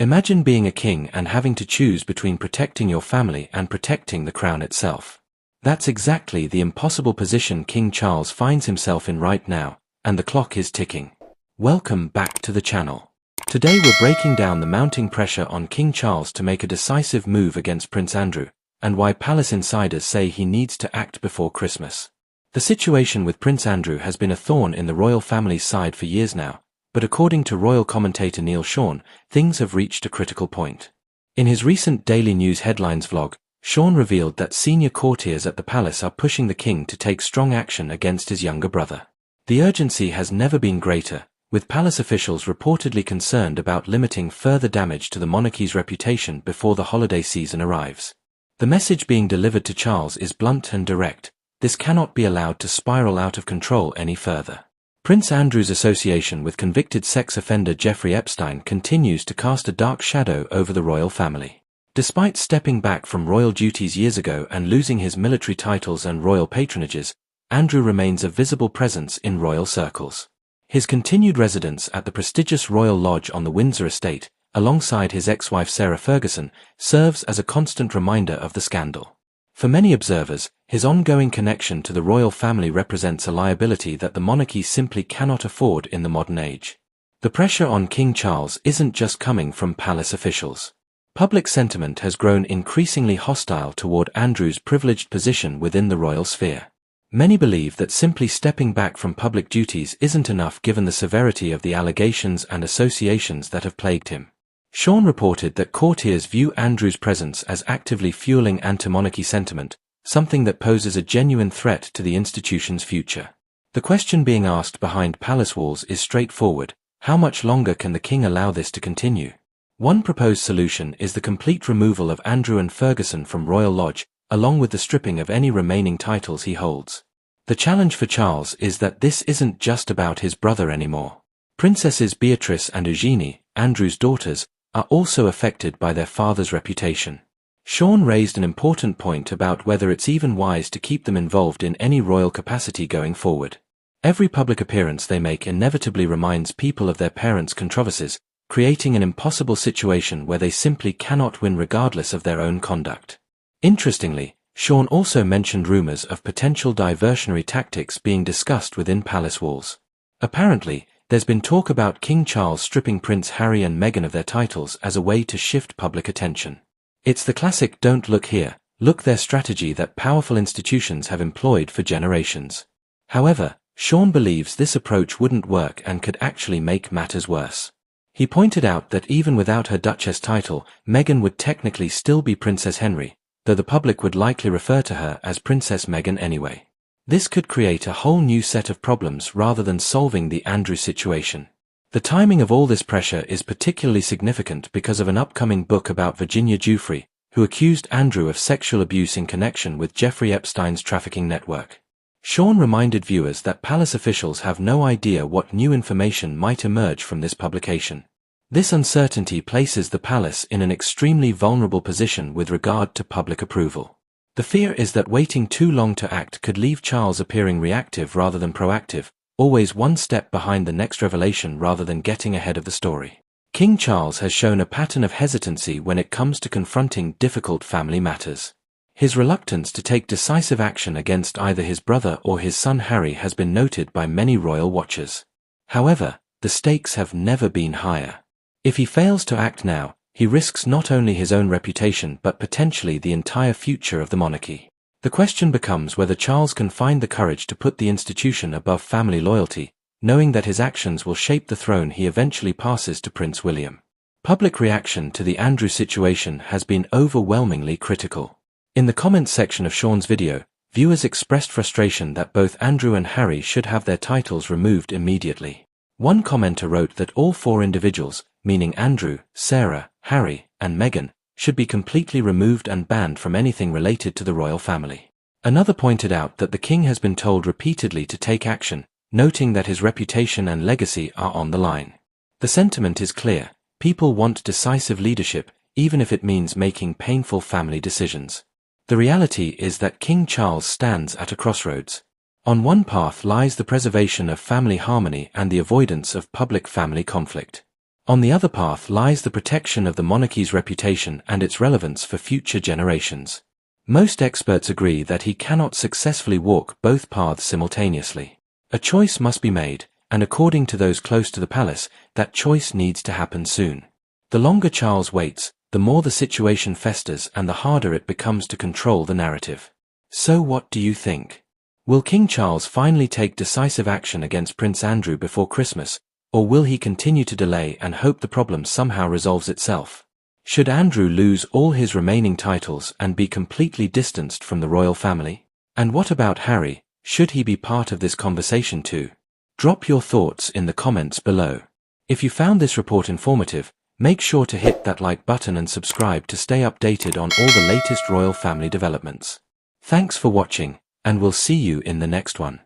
Imagine being a king and having to choose between protecting your family and protecting the crown itself. That's exactly the impossible position King Charles finds himself in right now, and the clock is ticking. Welcome back to the channel. Today we're breaking down the mounting pressure on King Charles to make a decisive move against Prince Andrew, and why palace insiders say he needs to act before Christmas. The situation with Prince Andrew has been a thorn in the royal family's side for years now, but according to royal commentator Neil Sean, things have reached a critical point. In his recent Daily News Headlines vlog, Sean revealed that senior courtiers at the palace are pushing the king to take strong action against his younger brother. The urgency has never been greater, with palace officials reportedly concerned about limiting further damage to the monarchy's reputation before the holiday season arrives. The message being delivered to Charles is blunt and direct: this cannot be allowed to spiral out of control any further. Prince Andrew's association with convicted sex offender Jeffrey Epstein continues to cast a dark shadow over the royal family. Despite stepping back from royal duties years ago and losing his military titles and royal patronages, Andrew remains a visible presence in royal circles. His continued residence at the prestigious Royal Lodge on the Windsor estate, alongside his ex-wife Sarah Ferguson, serves as a constant reminder of the scandal. For many observers, his ongoing connection to the royal family represents a liability that the monarchy simply cannot afford in the modern age. The pressure on King Charles isn't just coming from palace officials. Public sentiment has grown increasingly hostile toward Andrew's privileged position within the royal sphere. Many believe that simply stepping back from public duties isn't enough given the severity of the allegations and associations that have plagued him. Sean reported that courtiers view Andrew's presence as actively fueling anti-monarchy sentiment, something that poses a genuine threat to the institution's future. The question being asked behind palace walls is straightforward: how much longer can the king allow this to continue? One proposed solution is the complete removal of Andrew and Ferguson from Royal Lodge, along with the stripping of any remaining titles he holds. The challenge for Charles is that this isn't just about his brother anymore. Princesses Beatrice and Eugenie, Andrew's daughters, are also affected by their father's reputation. Sean raised an important point about whether it's even wise to keep them involved in any royal capacity going forward. Every public appearance they make inevitably reminds people of their parents' controversies, creating an impossible situation where they simply cannot win regardless of their own conduct. Interestingly, Sean also mentioned rumors of potential diversionary tactics being discussed within palace walls. Apparently, there's been talk about King Charles stripping Prince Harry and Meghan of their titles as a way to shift public attention. It's the classic "don't look here, look there" strategy that powerful institutions have employed for generations. However, Sean believes this approach wouldn't work and could actually make matters worse. He pointed out that even without her Duchess title, Meghan would technically still be Princess Henry, though the public would likely refer to her as Princess Meghan anyway. This could create a whole new set of problems rather than solving the Andrew situation. The timing of all this pressure is particularly significant because of an upcoming book about Virginia Giuffre, who accused Andrew of sexual abuse in connection with Jeffrey Epstein's trafficking network. Sean reminded viewers that palace officials have no idea what new information might emerge from this publication. This uncertainty places the palace in an extremely vulnerable position with regard to public approval. The fear is that waiting too long to act could leave Charles appearing reactive rather than proactive, always one step behind the next revelation rather than getting ahead of the story. King Charles has shown a pattern of hesitancy when it comes to confronting difficult family matters. His reluctance to take decisive action against either his brother or his son Harry has been noted by many royal watchers. However, the stakes have never been higher. If he fails to act now, he risks not only his own reputation but potentially the entire future of the monarchy. The question becomes whether Charles can find the courage to put the institution above family loyalty, knowing that his actions will shape the throne he eventually passes to Prince William. Public reaction to the Andrew situation has been overwhelmingly critical. In the comments section of Sean's video, viewers expressed frustration that both Andrew and Harry should have their titles removed immediately. One commenter wrote that all four individuals, meaning Andrew, Sarah, Harry, and Meghan, should be completely removed and banned from anything related to the royal family. Another pointed out that the king has been told repeatedly to take action, noting that his reputation and legacy are on the line. The sentiment is clear: people want decisive leadership, even if it means making painful family decisions. The reality is that King Charles stands at a crossroads. On one path lies the preservation of family harmony and the avoidance of public family conflict. On the other path lies the protection of the monarchy's reputation and its relevance for future generations. Most experts agree that he cannot successfully walk both paths simultaneously. A choice must be made, and according to those close to the palace, that choice needs to happen soon. The longer Charles waits, the more the situation festers and the harder it becomes to control the narrative. So what do you think? Will King Charles finally take decisive action against Prince Andrew before Christmas, or will he continue to delay and hope the problem somehow resolves itself? Should Andrew lose all his remaining titles and be completely distanced from the royal family? And what about Harry? Should he be part of this conversation too? Drop your thoughts in the comments below. If you found this report informative, make sure to hit that like button and subscribe to stay updated on all the latest royal family developments. Thanks for watching, and we'll see you in the next one.